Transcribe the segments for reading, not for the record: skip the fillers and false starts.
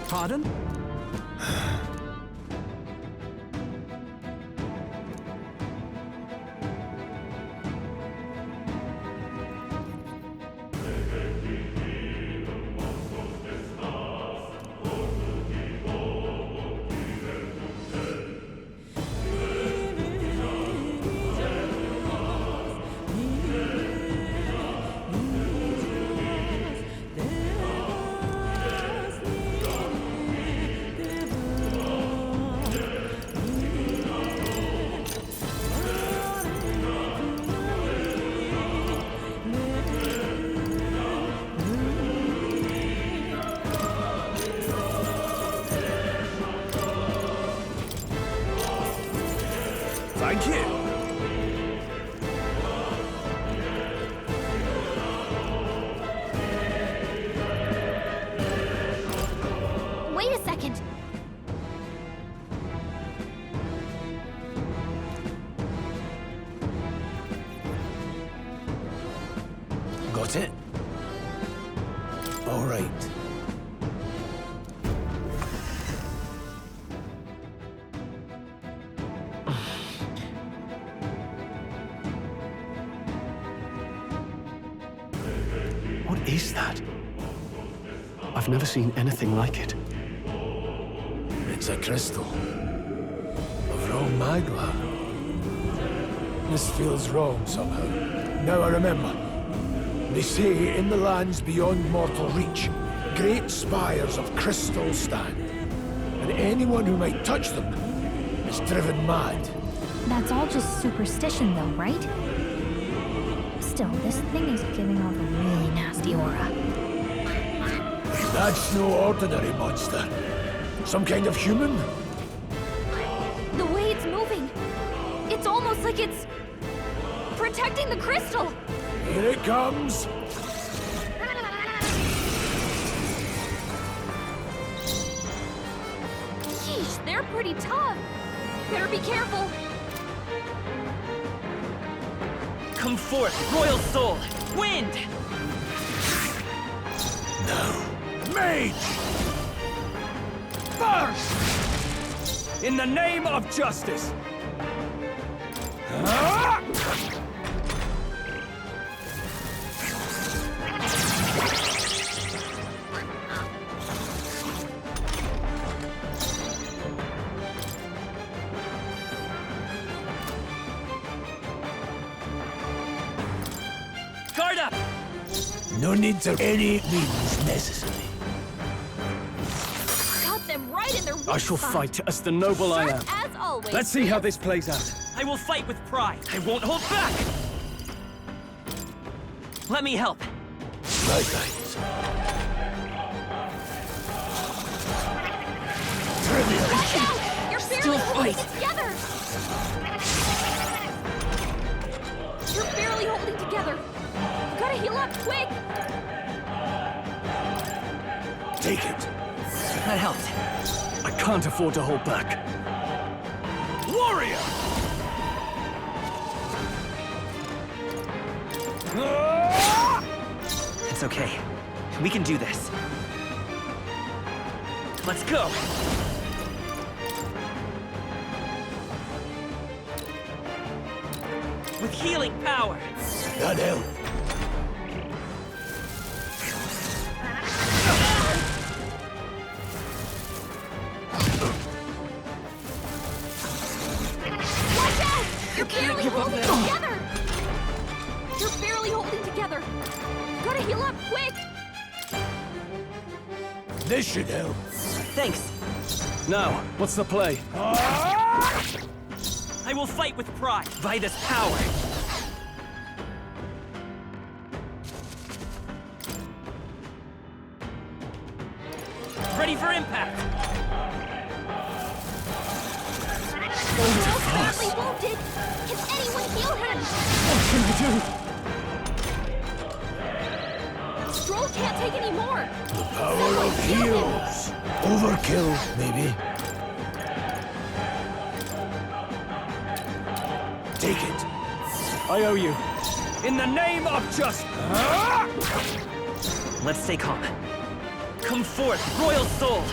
Pardon? Thank you. Wait a second. Got it? All right. What is that? I've never seen anything like it. It's a crystal. Of raw magma. This feels wrong somehow. Now I remember. They say in the lands beyond mortal reach, great spires of crystal stand. And anyone who might touch them is driven mad. That's all just superstition though, right? Still, this thing is giving off a really nasty aura. That's no ordinary monster. Some kind of human? The way it's moving, it's almost like it's protecting the crystal. Here it comes. Yeesh, they're pretty tough. Better be careful. Come forth, royal soul! Wind! No. Mage! First! In the name of justice! Ah! Guard up! No need to any means necessary. Got them right in their weak I shall spot. fight as the noble I am. Sharp as always. Let's see how this plays out. I will fight with pride. I won't hold back! Let me help. Right. Trivial. Watch out! You're barely holding fight. it together. You're barely holding together. You gotta heal up quick. Take it. That helped. I can't afford to hold back. Warrior! It's okay. We can do this. Let's go! With healing power! That helped. Watch out! You're barely give up holding now. together. You're barely holding together. You gotta heal up quick. This should help. Thanks. Now, what's the play? I will fight with pride by this power. Ready for impact! Stroll's badly wounded. Can anyone heal him? What can I do? Stroll can't take any more. Power of heals. Overkill, maybe. Take it. I owe you. In the name of justice! Let's stay calm. Come forth, royal soul!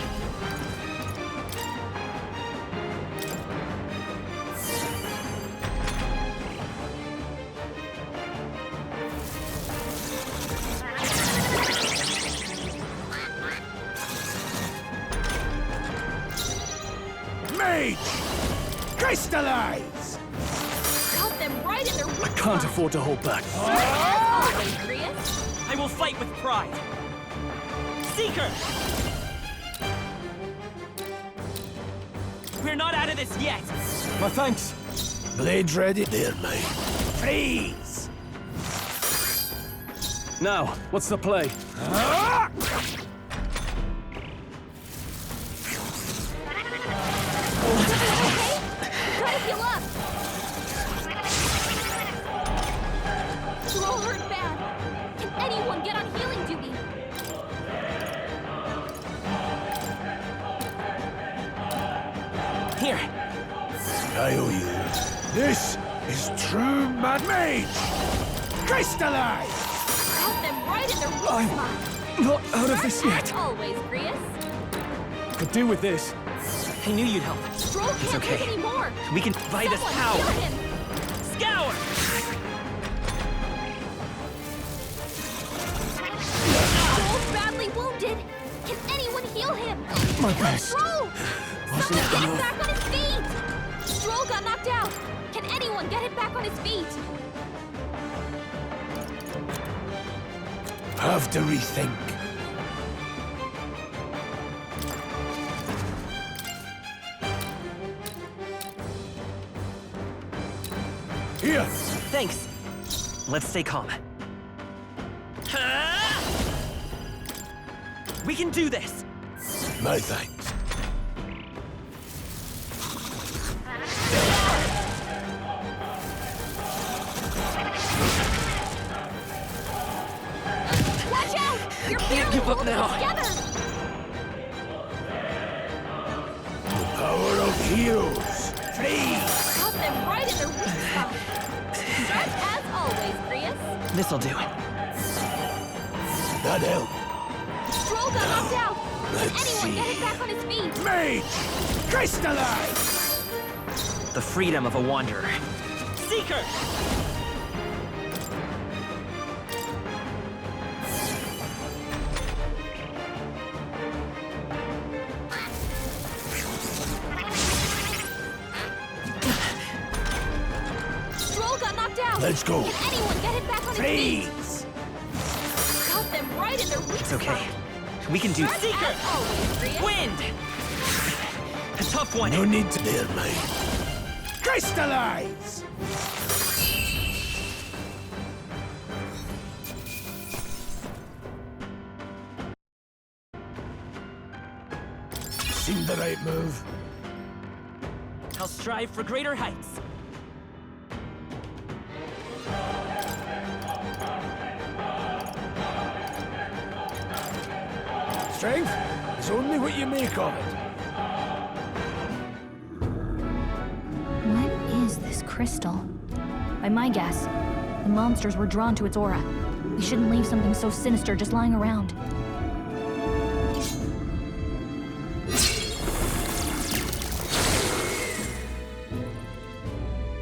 Mage! Crystallize! Got them right in their weak I can't afford to hold back. As always, Grius. I will fight with pride. Seeker! We're not out of this yet. My thanks. Blades ready? There, mate. Freeze! Now, what's the play? Ah! Gotta heal up. Troll hurt bad. Can anyone get on healing duty? Here. I owe you. This is true mad mage! Crystallize! Got them right in their weak spot. Not out of this As yet. always, Grius. Could do with this. I knew you'd help. Stroll can't okay. take any more. We can fight this Someone power. heal him. Scour! Stroll's badly wounded. Can anyone heal him? My best. Stroll! Wasn't Someone get him enough. back on his feet! Stroll got knocked out. Can anyone get him back on his feet? Have to rethink. Here! Thanks. Let's stay calm. Ah! We can do this. My thanks. Watch out! You're can't barely give up holding now. it together. The power of heroes. Freeze! Got them right in their weak spot. Start as always, Grius. This'll do. That help. Stroll got knocked out. Can Let's anyone get see. him back on his feet? Mage! Crystallize! The freedom of a wanderer. Seeker! Stroll got knocked out. Let's go. Can anyone get him back on his feet? Freeze! Got them right in their weak It's okay. spot. We can do Start Seeker! as always, Grius. Wind! A tough one. No need to there, mate. Crystallize! Seemed the right move. I'll strive for greater heights. Strength is only what you make of it. What is this crystal? By my guess, the monsters were drawn to its aura. We shouldn't leave something so sinister just lying around.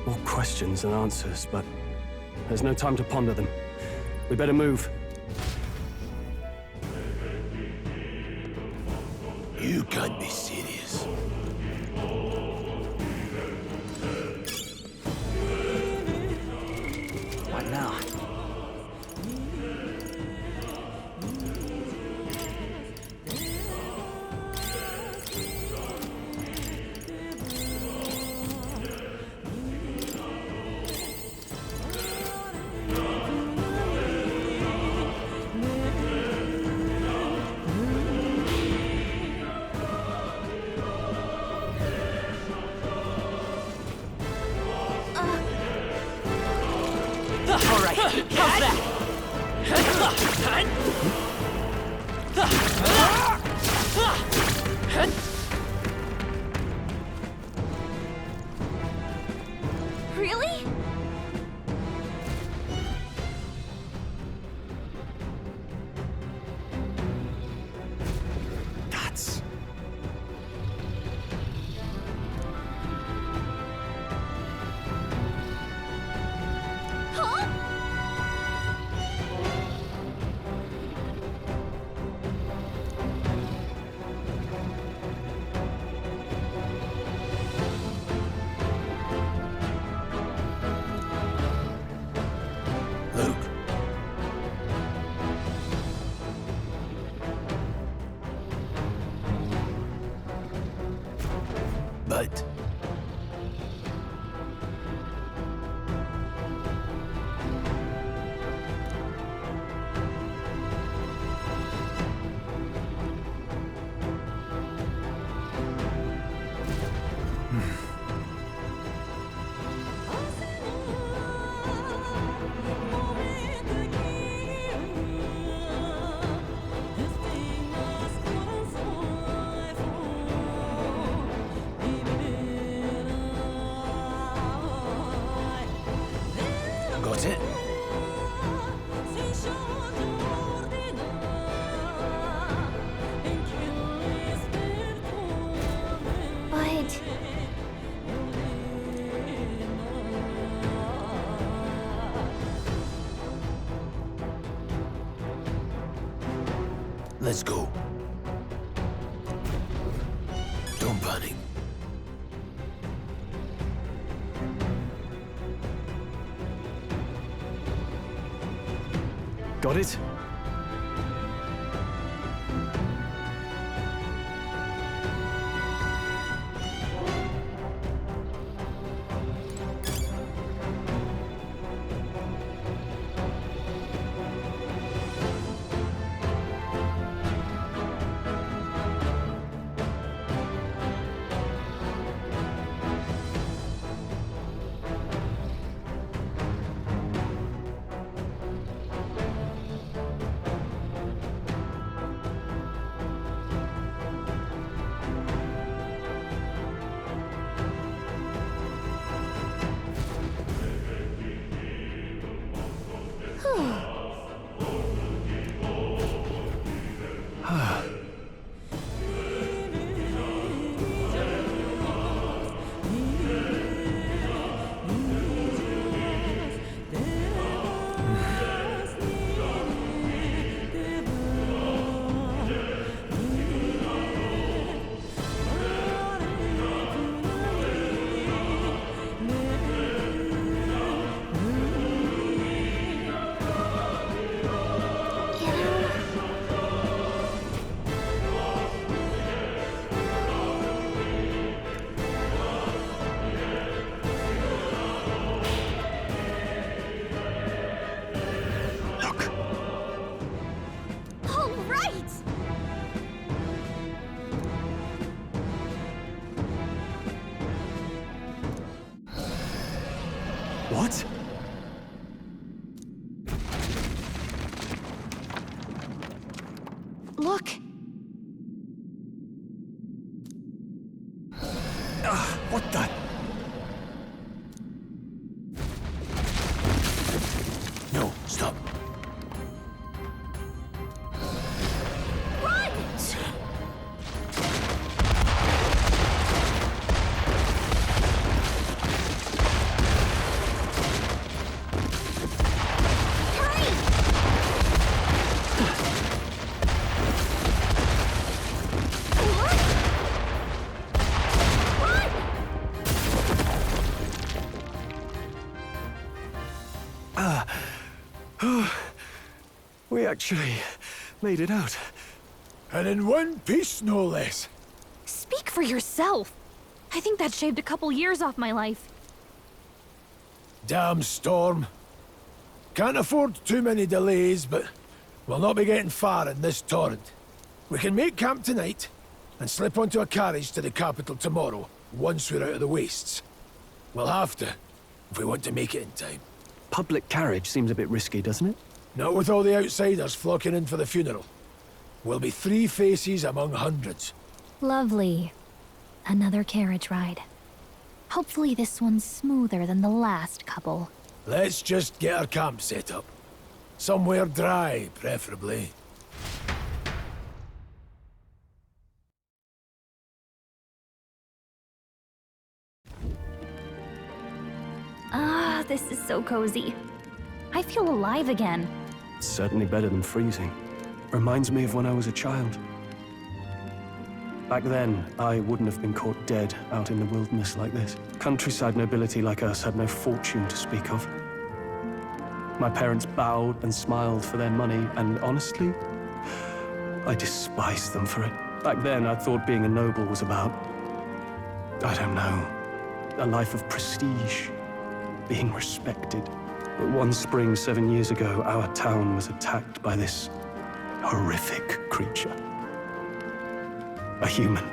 More questions than answers, but there's no time to ponder them. We better move. You can't be serious. What now? but... Got it? But... Let's go. Don't panic. Got it? What? Look! What the? No, stop. We actually made it out. And in one piece, no less. Speak for yourself! I think that shaved a couple years off my life. Damn storm. Can't afford too many delays, but we'll not be getting far in this torrent. We can make camp tonight, and slip onto a carriage to the capital tomorrow, once we're out of the wastes. We'll have to, if we want to make it in time. Public carriage seems a bit risky, doesn't it? Not with all the outsiders flocking in for the funeral. We'll be 3 faces among hundreds. Lovely. Another carriage ride. Hopefully this one's smoother than the last couple. Let's just get our camp set up. Somewhere dry, preferably. Ah, this is so cozy. I feel alive again. It's certainly better than freezing. Reminds me of when I was a child. Back then, I wouldn't have been caught dead out in the wilderness like this. Countryside nobility like us had no fortune to speak of. My parents bowed and smiled for their money, and honestly, I despised them for it. Back then, I thought being a noble was about I don't know. A life of prestige, being respected. But one spring 7 years ago, our town was attacked by this horrific creature. A human.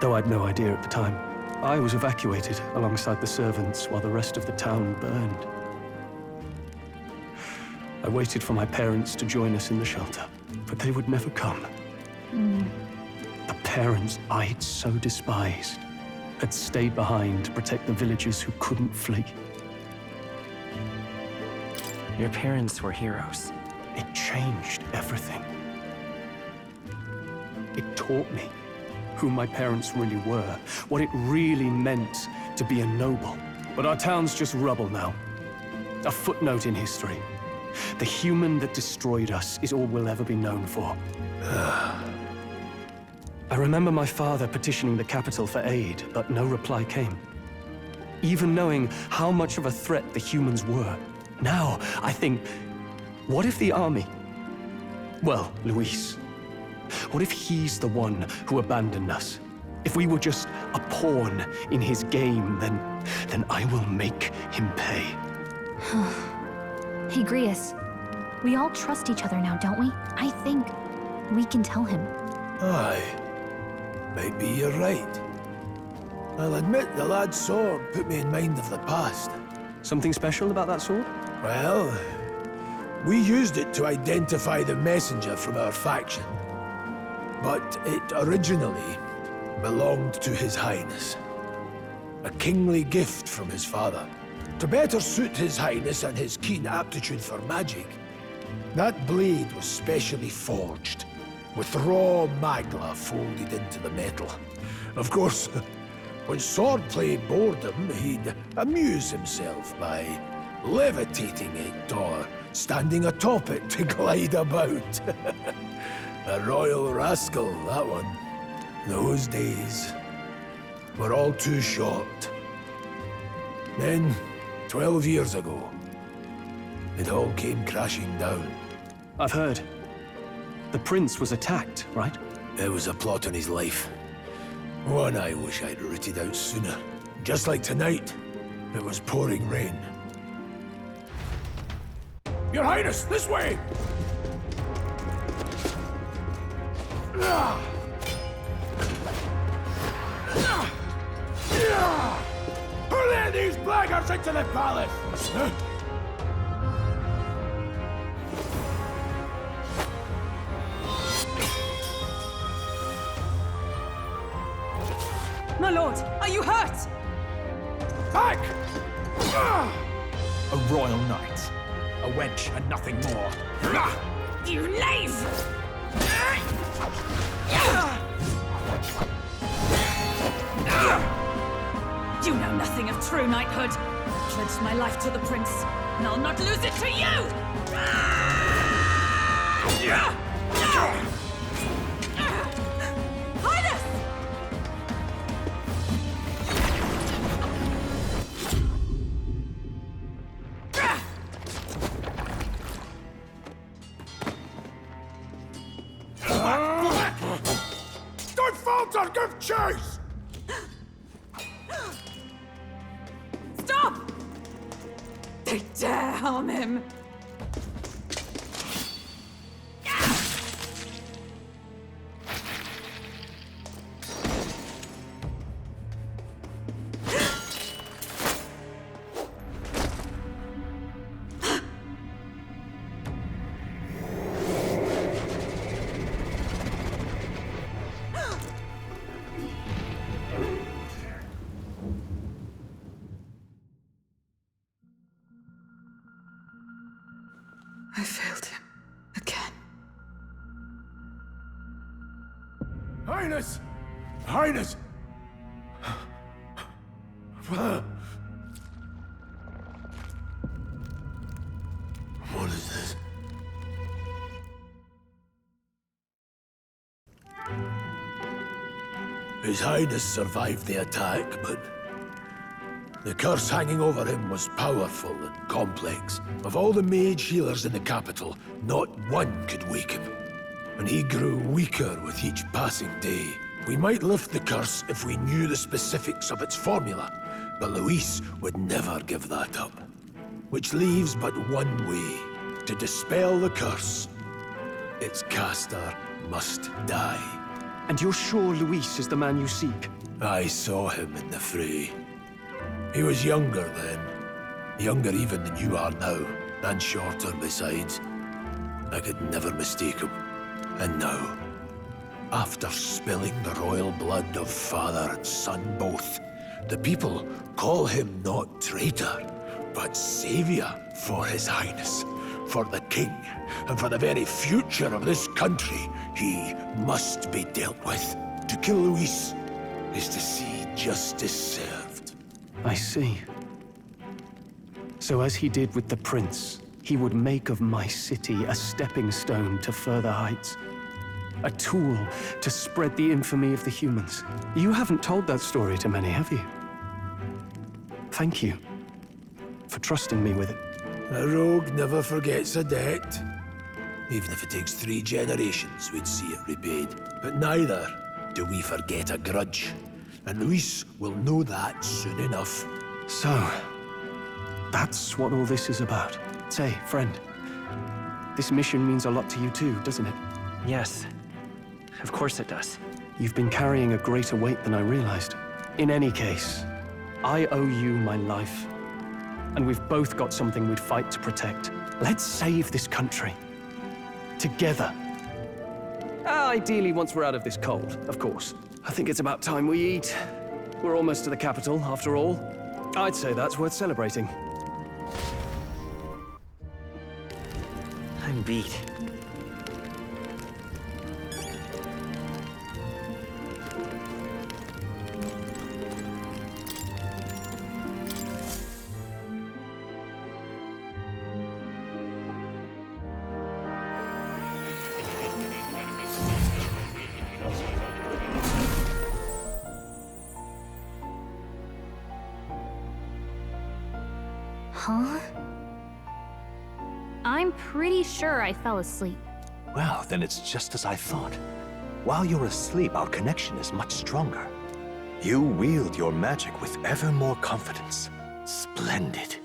Though I'd no idea at the time. I was evacuated alongside the servants while the rest of the town burned. I waited for my parents to join us in the shelter, but they would never come. The parents I'd so despised had stayed behind to protect the villagers who couldn't flee. Your parents were heroes. It changed everything. It taught me who my parents really were, what it really meant to be a noble. But our town's just rubble now. A footnote in history. The human that destroyed us is all we'll ever be known for. I remember my father petitioning the capital for aid, but no reply came. Even knowing how much of a threat the humans were. Now, I think, what if the army? Well, Luis. What if he's the one who abandoned us? If we were just a pawn in his game, then I will make him pay. Hey, Grius. We all trust each other now, don't we? I think we can tell him. Aye. Maybe you're right. I'll admit the lad's sword put me in mind of the past. Something special about that sword? Well, we used it to identify the messenger from our faction. But it originally belonged to His Highness. A kingly gift from his father. To better suit His Highness and his keen aptitude for magic, that blade was specially forged, with raw magla folded into the metal. Of course, when swordplay bored him, he'd amuse himself by levitating it or standing atop it to glide about. A royal rascal, that one. Those days were all too short. Then, 12 years ago, it all came crashing down. I've heard. The prince was attacked, right? There was a plot on his life. One I wish I'd rooted out sooner. Just like tonight, it was pouring rain. Your Highness, this way! Who let these blackguards into the palace? My lord, are you hurt? Back! A royal knight. A wench and nothing more. You knave! You know nothing of true knighthood. I pledged my life to the prince, and I'll not lose it to you! Highness! Don't falter! Give chase! Stop! They dare harm him! I failed him. Again. Highness! Highness! What is this? His Highness survived the attack, but the curse hanging over him was powerful and complex. Of all the mage healers in the capital, not one could wake him. And he grew weaker with each passing day. We might lift the curse if we knew the specifics of its formula, but Luis would never give that up. Which leaves but one way to dispel the curse. Its caster must die. And you're sure Luis is the man you seek? I saw him in the fray. He was younger then. Younger even than you are now, and shorter besides. I could never mistake him. And now, after spilling the royal blood of father and son both, the people call him not traitor, but savior for his highness, for the king, and for the very future of this country. He must be dealt with. To kill Luis is to see justice served. I see. So as he did with the prince, he would make of my city a stepping stone to further heights. A tool to spread the infamy of the humans. You haven't told that story to many, have you? Thank you for trusting me with it. A rogue never forgets a debt. Even if it takes 3 generations, we'd see it repaid. But neither do we forget a grudge. And Luis will know that soon enough. So, that's what all this is about. Say, friend, this mission means a lot to you too, doesn't it? Yes. Of course it does. You've been carrying a greater weight than I realized. In any case, I owe you my life. And we've both got something we'd fight to protect. Let's save this country. Together. Ideally, once we're out of this cold, of course. I think it's about time we eat. We're almost to the capital, after all. I'd say that's worth celebrating. I'm beat. Huh? I'm pretty sure I fell asleep. Well, then it's just as I thought. While you're asleep, our connection is much stronger. You wield your magic with ever more confidence. Splendid.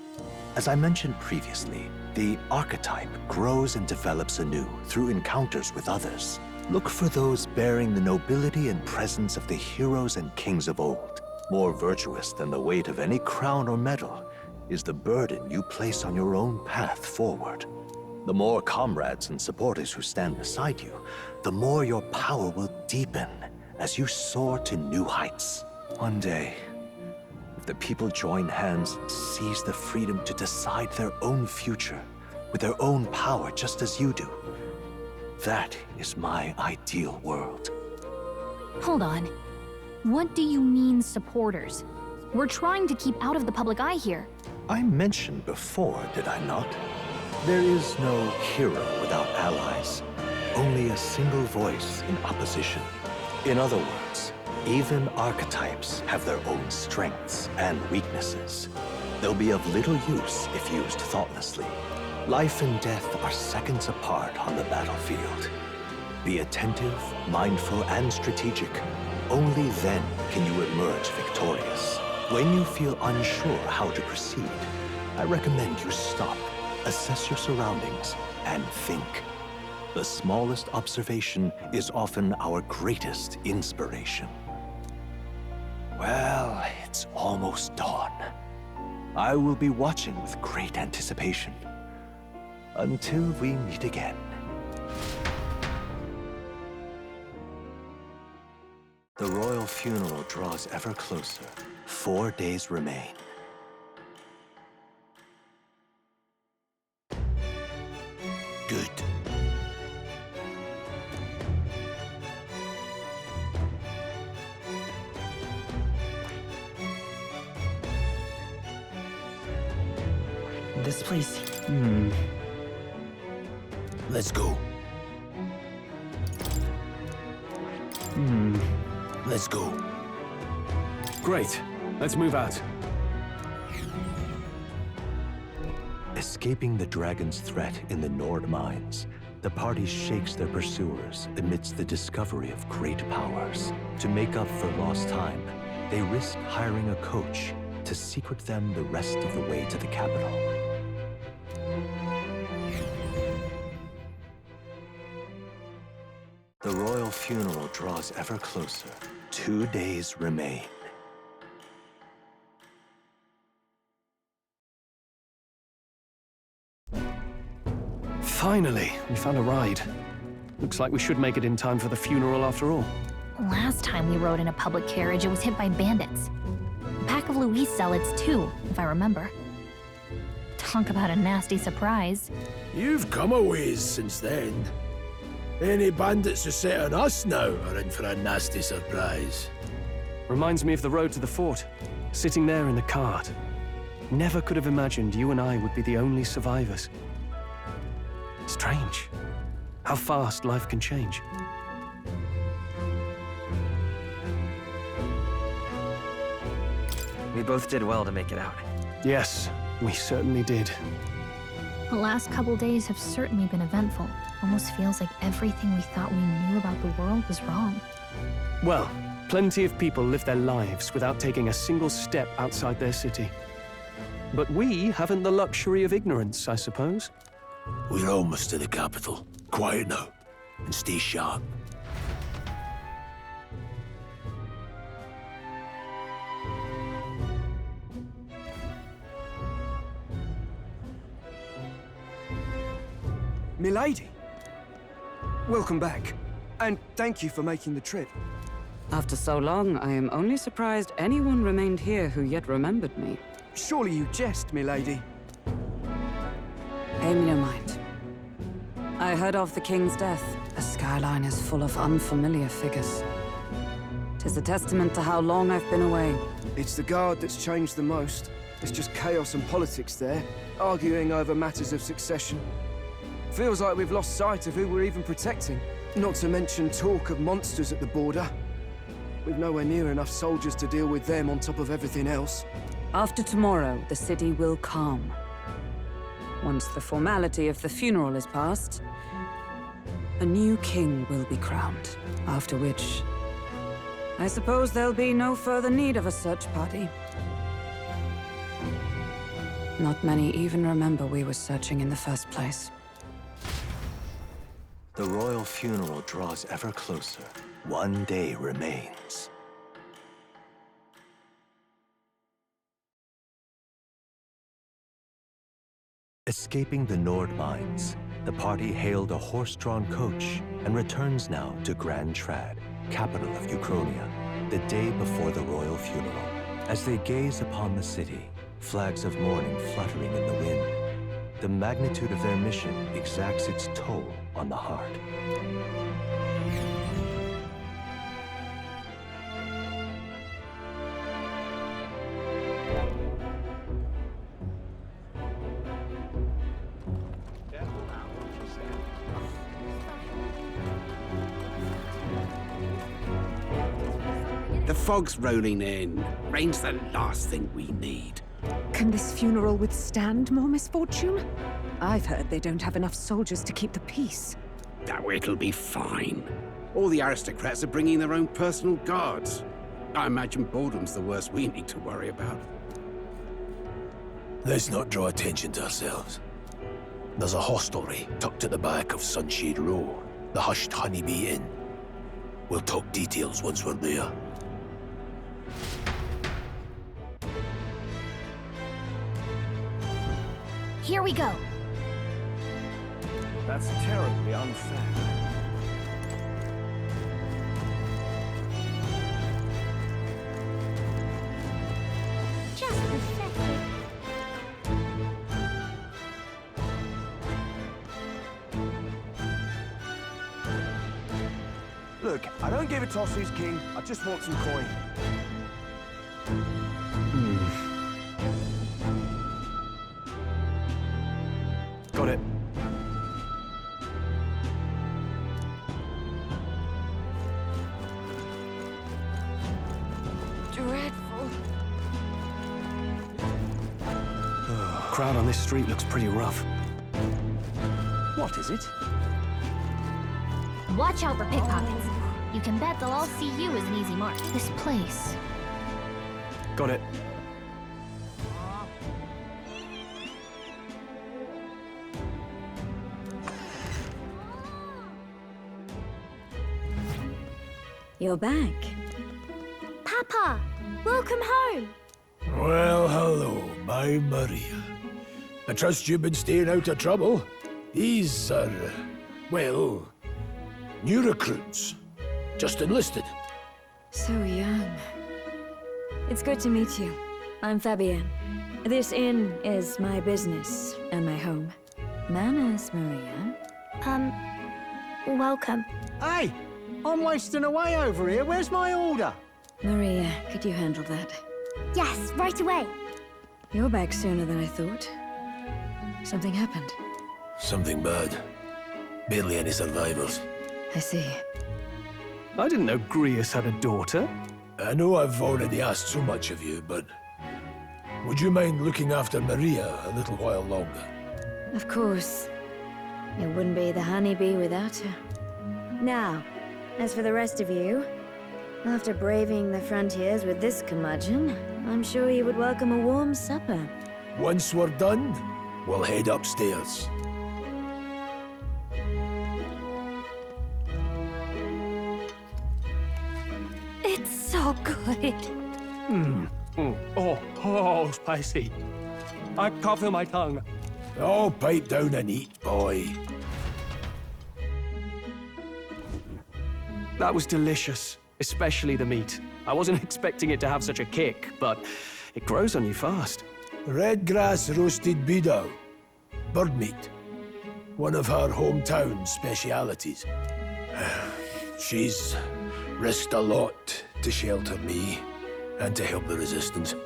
As I mentioned previously, the archetype grows and develops anew through encounters with others. Look for those bearing the nobility and presence of the heroes and kings of old. More virtuous than the weight of any crown or medal is the burden you place on your own path forward. The more comrades and supporters who stand beside you, the more your power will deepen as you soar to new heights. One day, if the people join hands and seize the freedom to decide their own future with their own power just as you do, that is my ideal world. Hold on. What do you mean, supporters? We're trying to keep out of the public eye here. I mentioned before, did I not? There is no hero without allies, only a single voice in opposition. In other words, even archetypes have their own strengths and weaknesses. They'll be of little use if used thoughtlessly. Life and death are seconds apart on the battlefield. Be attentive, mindful, and strategic. Only then can you emerge victorious. When you feel unsure how to proceed, I recommend you stop, assess your surroundings, and think. The smallest observation is often our greatest inspiration. Well, it's almost dawn. I will be watching with great anticipation. Until we meet again. The royal funeral draws ever closer. 4 days remain. Good. This place... Let's go. Let's go. Great. Let's move out. Escaping the dragon's threat in the Nord mines, the party shakes their pursuers amidst the discovery of great powers. To make up for lost time, they risk hiring a coach to secret them the rest of the way to the capital. The royal funeral draws ever closer. 2 days remain. Finally, we found a ride. Looks like we should make it in time for the funeral after all. Last time we rode in a public carriage, it was hit by bandits. A pack of Louis zealots, too, if I remember. Talk about a nasty surprise. You've come a ways since then. Any bandits who set on us now are in for a nasty surprise. Reminds me of the road to the fort. Sitting there in the cart. Never could have imagined you and I would be the only survivors. Strange. How fast life can change. We both did well to make it out. Yes, we certainly did. The last couple days have certainly been eventful. Almost feels like everything we thought we knew about the world was wrong. Well, plenty of people live their lives without taking a single step outside their city. But we haven't the luxury of ignorance, I suppose. We're almost to the capital. Quiet now, and stay sharp. Milady! Welcome back, and thank you for making the trip. After so long, I am only surprised anyone remained here who yet remembered me. Surely you jest, milady. Pay me no mind. I heard of the king's death. The skyline is full of unfamiliar figures. 'Tis a testament to how long I've been away. It's the guard that's changed the most. It's just chaos and politics there, arguing over matters of succession. Feels like we've lost sight of who we're even protecting. Not to mention talk of monsters at the border. We've nowhere near enough soldiers to deal with them on top of everything else. After tomorrow, the city will calm. Once the formality of the funeral is past, a new king will be crowned. After which, I suppose there'll be no further need of a search party. Not many even remember we were searching in the first place. The royal funeral draws ever closer. 1 day remains. Escaping the Nord mines, the party hailed a horse-drawn coach and returns now to Grand Trad, capital of Uchronia, the day before the royal funeral. As they gaze upon the city, flags of mourning fluttering in the wind, the magnitude of their mission exacts its toll on the heart. The fog's rolling in. Rain's the last thing we need. Can this funeral withstand more misfortune? I've heard they don't have enough soldiers to keep the peace. Oh, it'll be fine. All the aristocrats are bringing their own personal guards. I imagine boredom's the worst we need to worry about. Let's not draw attention to ourselves. There's a hostelry tucked at the back of Sunshade Row, the Hushed Honeybee Inn. We'll talk details once we're there. Here we go. That's terribly unfair. Just pathetic. Look, I don't give a toss who's king. I just want some coin. Got it. Dreadful. Crowd on this street looks pretty rough. What is it? Watch out for pickpockets. You can bet they'll all see you as an easy mark. This place. Got it. You're back. Papa! Welcome home! Well, hello, my Maria. I trust you've been staying out of trouble. These are, well, new recruits. Just enlisted. So young. It's good to meet you. I'm Fabienne. This inn is my business and my home. Manners, Maria. Welcome. Hey! I'm wasting away over here. Where's my order? Maria, could you handle that? Yes, right away. You're back sooner than I thought. Something happened. Something bad. Barely any survivors. I see. I didn't know Grius had a daughter. I know I've already asked so much of you, but would you mind looking after Maria a little while longer? Of course. It wouldn't be the honeybee without her. Now, as for the rest of you, after braving the frontiers with this curmudgeon, I'm sure you would welcome a warm supper. Once we're done, we'll head upstairs. It's so good. Oh, spicy. I can't feel my tongue. Oh, pipe down and eat, boy. That was delicious, especially the meat. I wasn't expecting it to have such a kick, but it grows on you fast. Red grass roasted bidou. Bird meat. One of her hometown specialities. She's risked a lot to shelter me and to help the resistance.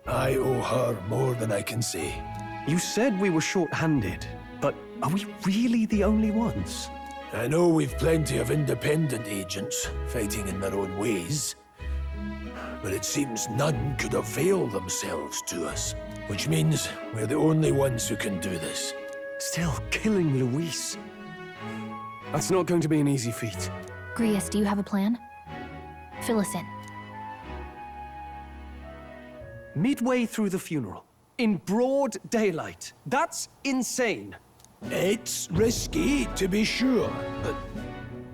I owe her more than I can say. You said we were short-handed, but are we really the only ones? I know we've plenty of independent agents fighting in their own ways, but it seems none could avail themselves to us, which means we're the only ones who can do this. Still killing Luis. That's not going to be an easy feat. Grius, do you have a plan? Fill us in. Midway through the funeral, in broad daylight. That's insane. It's risky, to be sure, but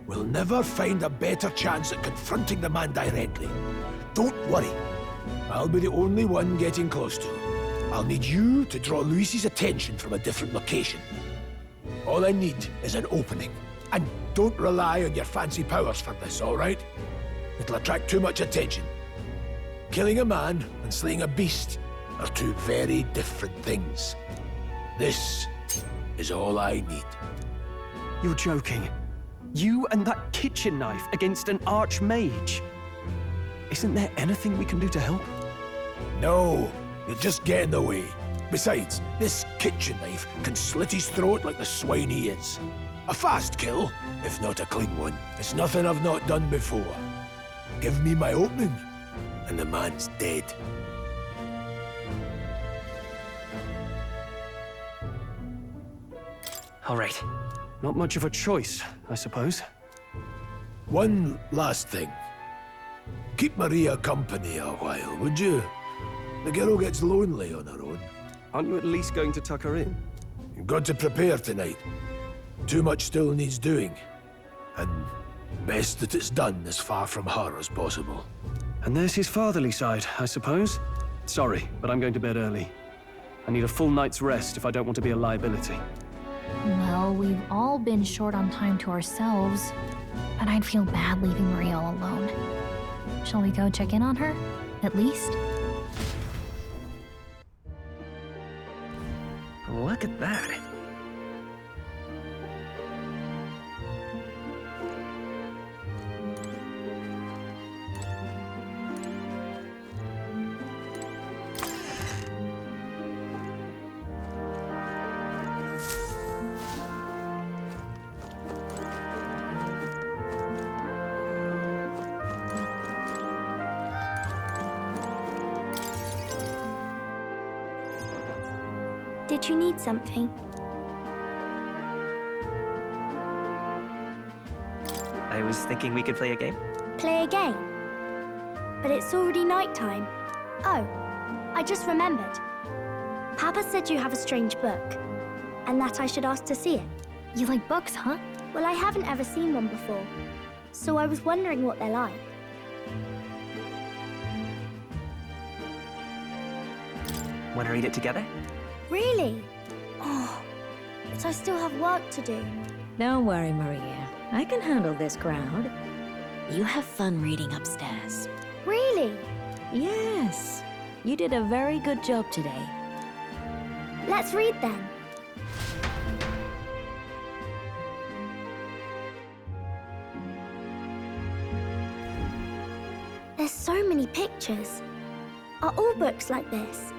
we'll never find a better chance at confronting the man directly. Don't worry. I'll be the only one getting close to him. I'll need you to draw Luis's attention from a different location. All I need is an opening. And don't rely on your fancy powers for this, all right? It'll attract too much attention. Killing a man and slaying a beast are two very different things. This is all I need. You're joking. You and that kitchen knife against an archmage. Isn't there anything we can do to help? No, you'll just get in the way. Besides, this kitchen knife can slit his throat like the swine he is. A fast kill, if not a clean one. It's nothing I've not done before. Give me my opening, and the man's dead. All right. Not much of a choice, I suppose. One last thing. Keep Maria company a while, would you? The girl gets lonely on her own. Aren't you at least going to tuck her in? You've got to prepare tonight. Too much still needs doing. And best that it's done as far from her as possible. And there's his fatherly side, I suppose. Sorry, but I'm going to bed early. I need a full night's rest if I don't want to be a liability. Well, we've all been short on time to ourselves, but I'd feel bad leaving Maria all alone. Shall we go check in on her, at least? Look at that. Did you need something? was thinking we could play a game. Play a game? But it's already nighttime. Oh, I just remembered. Papa said you have a strange book, and that I should ask to see it. You like books, huh? Well, I haven't ever seen one before, so I was wondering what they're like. Want to read it together? Really? Oh, but I still have work to do. Don't worry, Maria. I can handle this crowd. You have fun reading upstairs. Really? Yes. You did a very good job today. Let's read then. There's so many pictures. Are all books like this?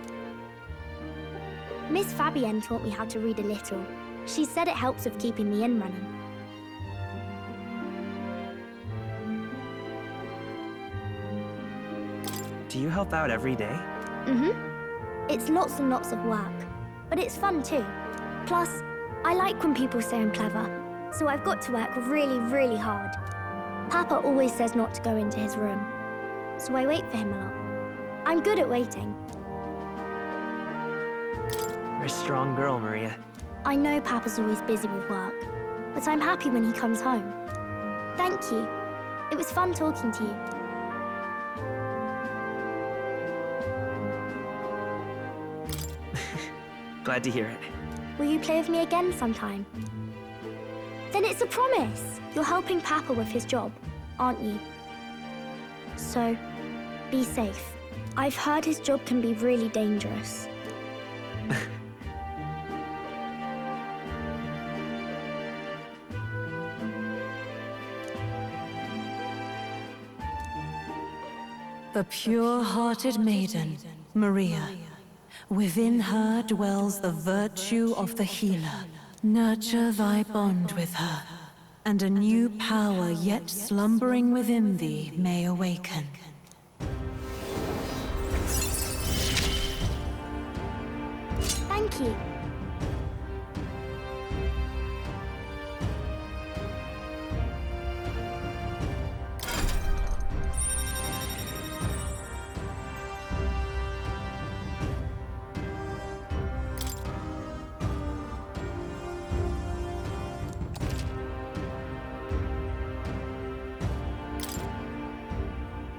Miss Fabienne taught me how to read a little. She said it helps with keeping the inn running. Do you help out every day? It's lots and lots of work, but it's fun too. Plus, I like when people say I'm clever, so I've got to work really, really hard. Papa always says not to go into his room, so I wait for him a lot. I'm good at waiting. You're a strong girl, Maria. I know Papa's always busy with work, but I'm happy when he comes home. Thank you. It was fun talking to you. Glad to hear it. Will you play with me again sometime? Then it's a promise. You're helping Papa with his job, aren't you? So, be safe. I've heard his job can be really dangerous. The pure-hearted maiden, Maria. Within her dwells the virtue of the healer. Nurture thy bond with her, and a new power yet slumbering within thee may awaken. Thank you.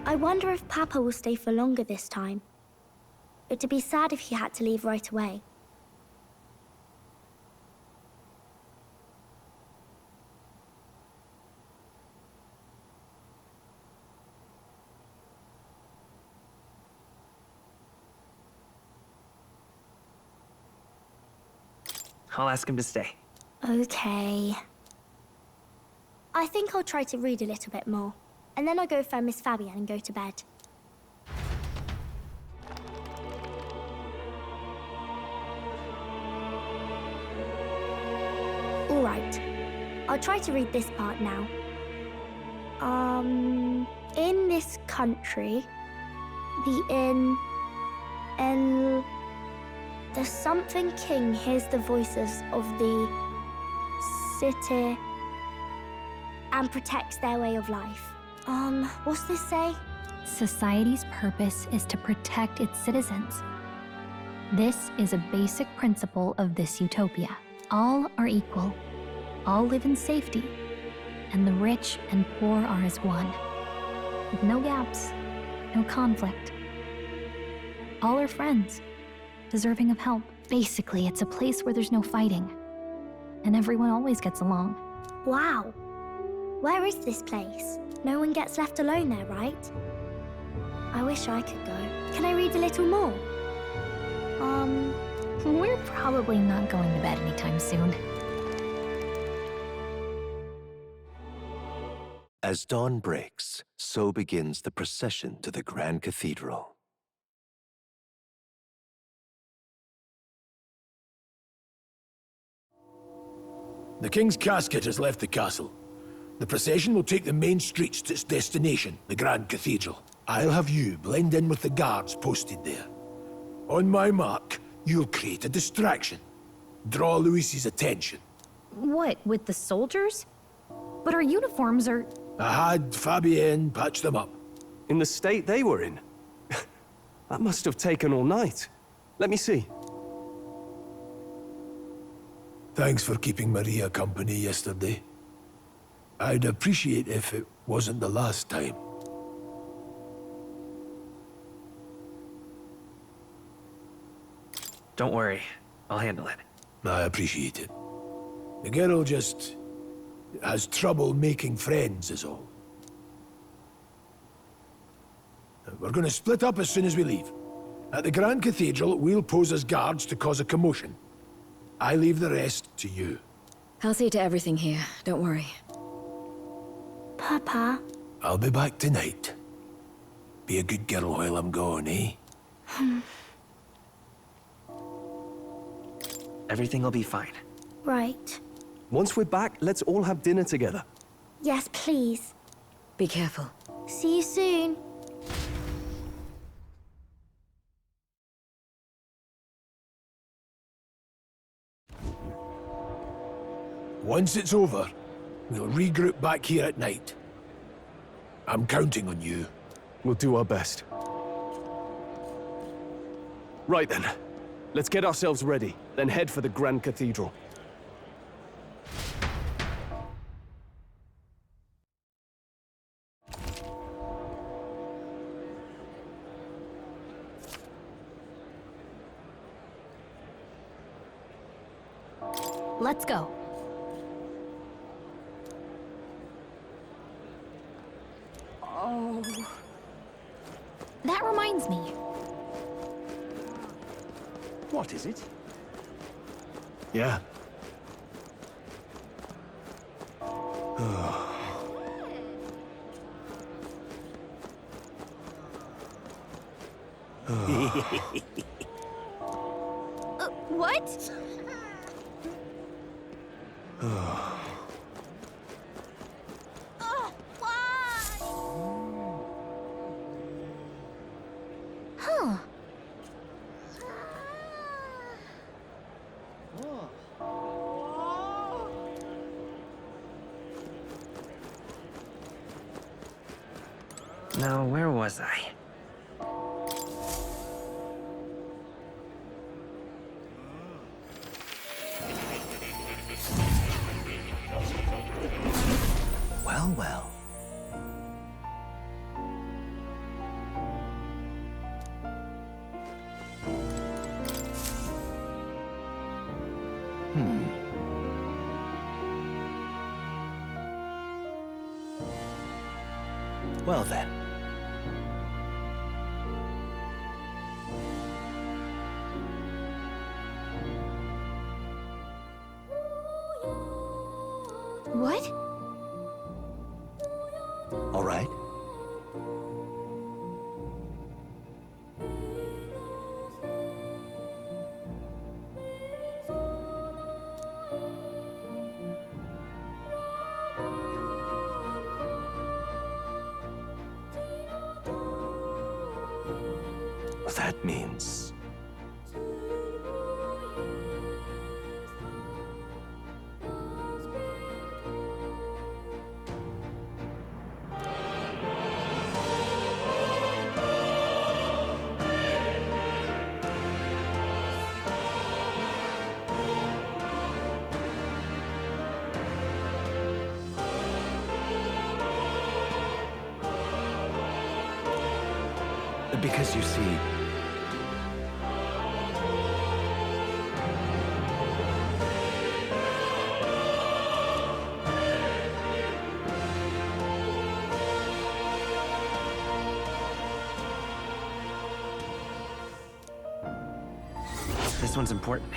I wonder if Papa will stay for longer this time. It'd be sad if he had to leave right away. I'll ask him to stay. Okay. I think I'll try to read a little bit more. And then I'll go find Miss Fabienne and go to bed. All right. I'll try to read this part now. In this country, the something king hears the voices of the city and protects their way of life. What's this say? Society's purpose is to protect its citizens. This is a basic principle of this utopia. All are equal, all live in safety, and the rich and poor are as one. With no gaps, no conflict. All are friends, deserving of help. Basically, it's a place where there's no fighting, and everyone always gets along. Wow. Where is this place? No one gets left alone there, right? I wish I could go. Can I read a little more? We're probably not going to bed anytime soon. As dawn breaks, so begins the procession to the Grand Cathedral. The King's casket has left the castle. The procession will take the main streets to its destination, the Grand Cathedral. I'll have you blend in with the guards posted there. On my mark, you'll create a distraction. Draw Louis's attention. What, with the soldiers? But our uniforms are... I had Fabienne patch them up. In the state they were in? That must have taken all night. Let me see. Thanks for keeping Maria company yesterday. I'd appreciate if it wasn't the last time. Don't worry. I'll handle it. I appreciate it. The girl just has trouble making friends is all. We're gonna split up as soon as we leave. At the Grand Cathedral, we'll pose as guards to cause a commotion. I leave the rest to you. I'll see to everything here, don't worry. Papa. I'll be back tonight. Be a good girl while I'm gone, eh? Everything will be fine. Right. Once we're back, let's all have dinner together. Yes, please. Be careful. See you soon. Once it's over, we'll regroup back here at night. I'm counting on you. We'll do our best. Right then. Let's get ourselves ready, then head for the Grand Cathedral. Let's go. Oh. That reminds me. What is it? Yeah. What? Huh. Now, where was I? Well, well. Well then. What? All right. That means... Because you see... This one's important.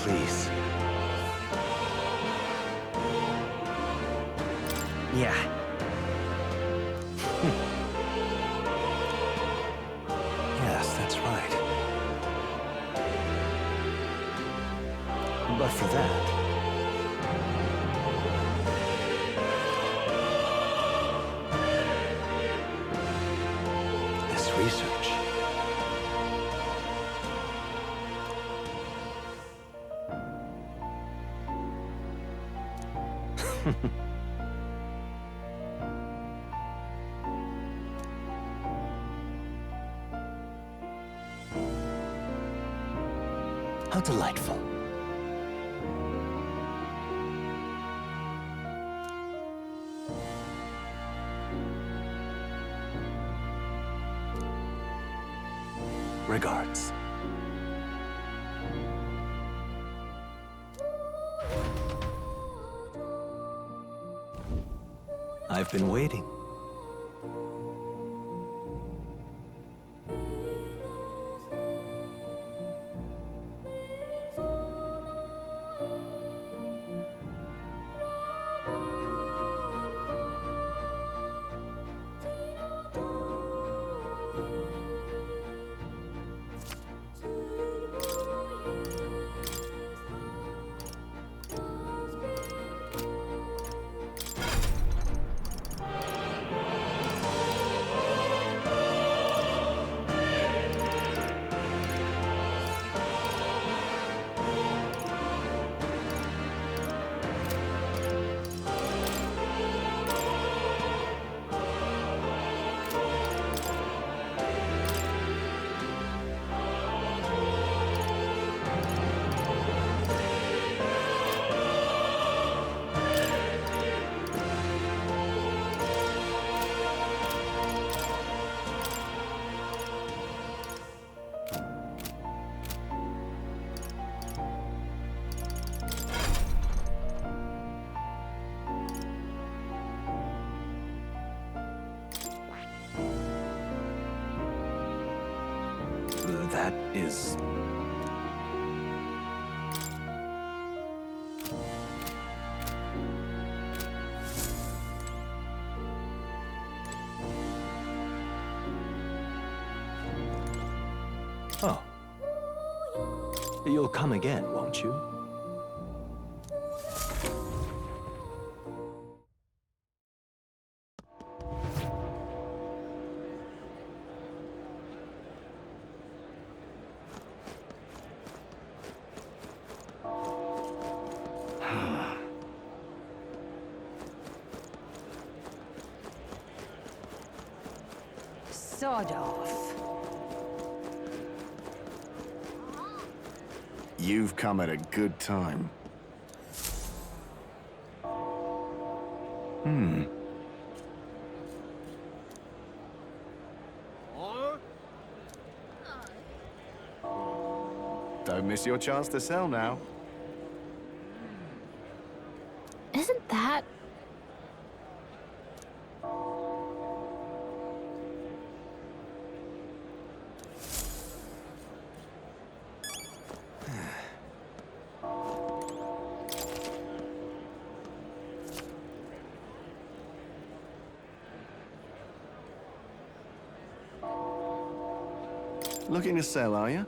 please. Yeah. Yes, that's right. But for that... this research... How delightful. Regards. I've been waiting. That is... Oh. You'll come again, won't you? Sod off. You've come at a good time. Don't miss your chance to sell now. Isn't that... Looking to sell, are you?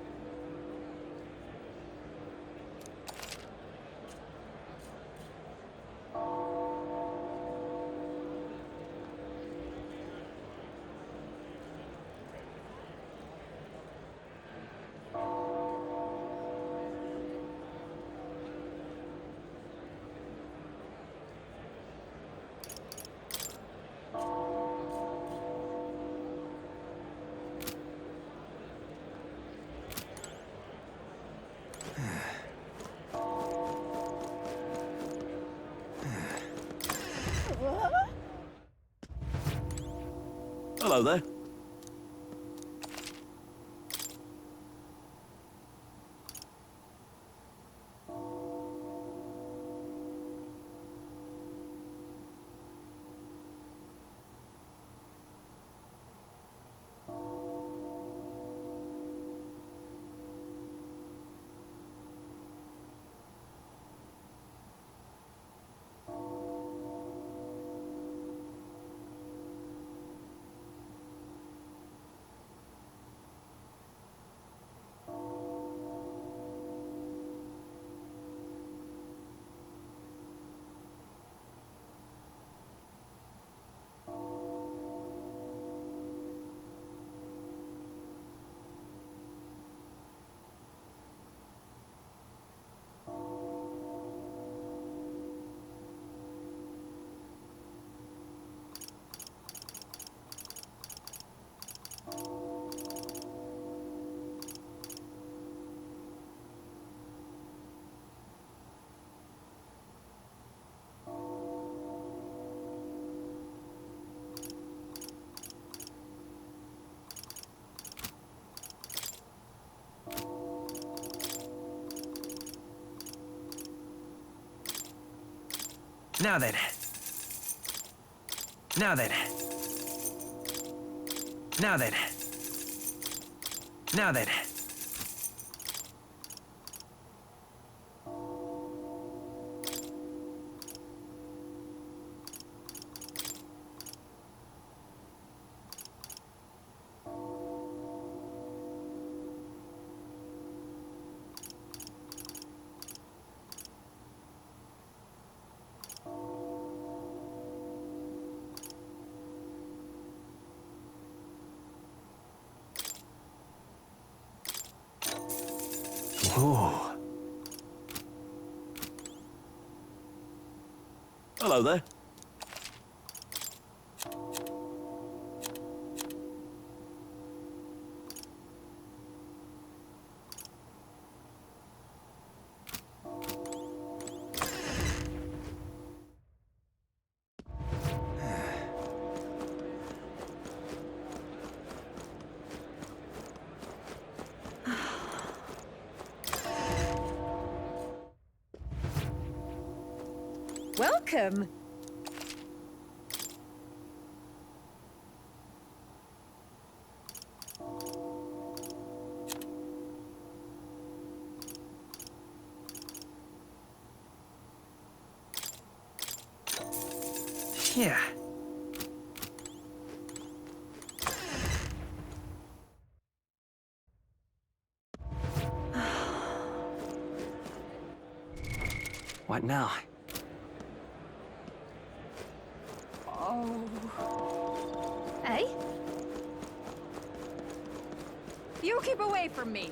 Hello there. Now then. Now then. Now then. Now then. Oh. Hello there. Welcome. Yeah. What now? Hey? You keep away from me.